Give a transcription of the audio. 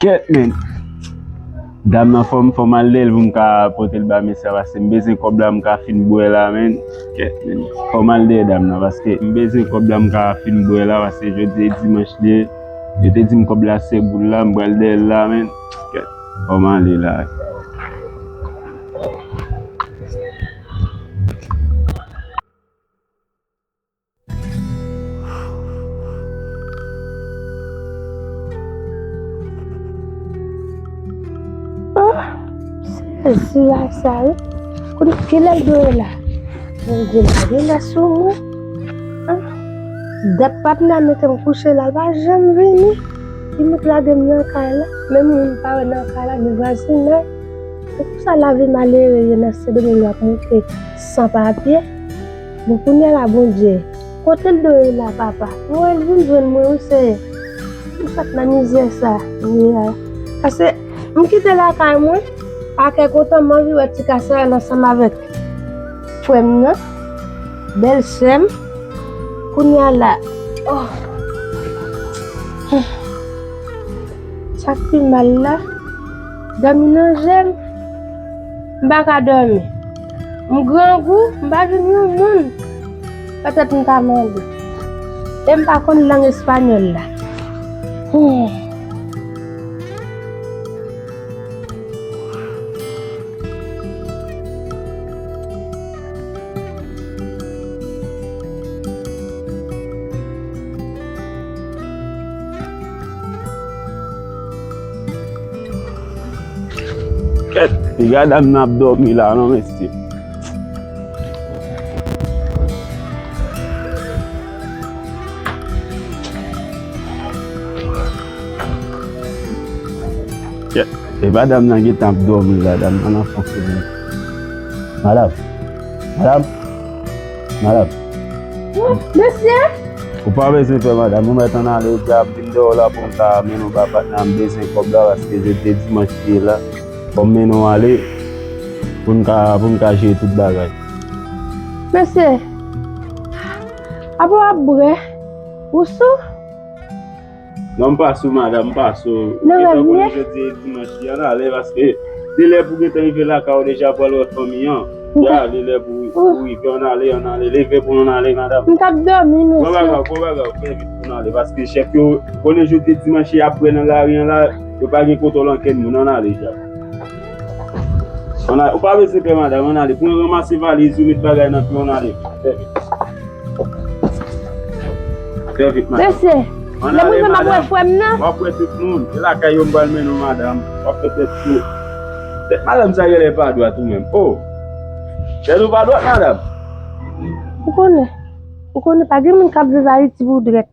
Ket men. Dam nan fòm al lèl pou mka pote l ba mesè parce mbeze kob la mka fin bouè la men. Ket men. Fòm al lèl dam nan parce mbeze kob la mka fin bouè la parce jodi dimanche li. Jodi di mkob la se goul la mbral lèl la men. Ket. Fòm al lèl la. Si la salle, quando que ela deu lá, ela sua, depois na noite eu couché lá, vai já me vem, e me traga minha cara, mesmo não para na cara de vacina, eu só laver malheiro e nascer de minha porque sans papier, beaucoup n'est la bon Dieu, quand elle deu là papa, moi elle vient de moi aussi, je fais la misère ça, parce que me quitter la caille moi. Ake koto manvi wè ti kase ensemble avec fwem nan, bel sem, kounya la. Oh. Sak pi mal la, dami nan jem, mba ka dormi. Mgran gou, mba vin yon moun, peut-être mta mandi. E mpa kon lang espanyol la. Ket, tiga dam nan ap dormi la non mesti. Ket, tiga dam nan git ap dormi la, dam nan ap fonksyonne. Madame. Monsieur? Ou pa beze fe madame, ou metan nan le jab, binde ou la pou mta menou babat nan beze kob la, paske jete dimanche la. Pour nous aller pour nous cacher toute bagage. Monsieur, après où ça? Non pas sous madame, pas sous. Non mais je dis dimanche on aller parce que dès les pour que arriver là quand déjà pour l'autre famille. Ya les pour oui on aller lever pour on aller madame. On t'a dormi monsieur. On aller parce que chef yo connaît jeudi dimanche après dans la rien là, il pas gain contrôle enquête on aller déjà. On a pas besoin de madame, on allait pour ramasser valise ou mettre bagage dans on allait. Très vite madame. Monsieur, on a besoin de ma frère non. On va tout le monde. La caille on va mener madame. On fait tout. Madame ça elle est pas droit tout même. Oh. C'est pas droit madame. Vous connaissez pas de monde qui a besoin de pour direct.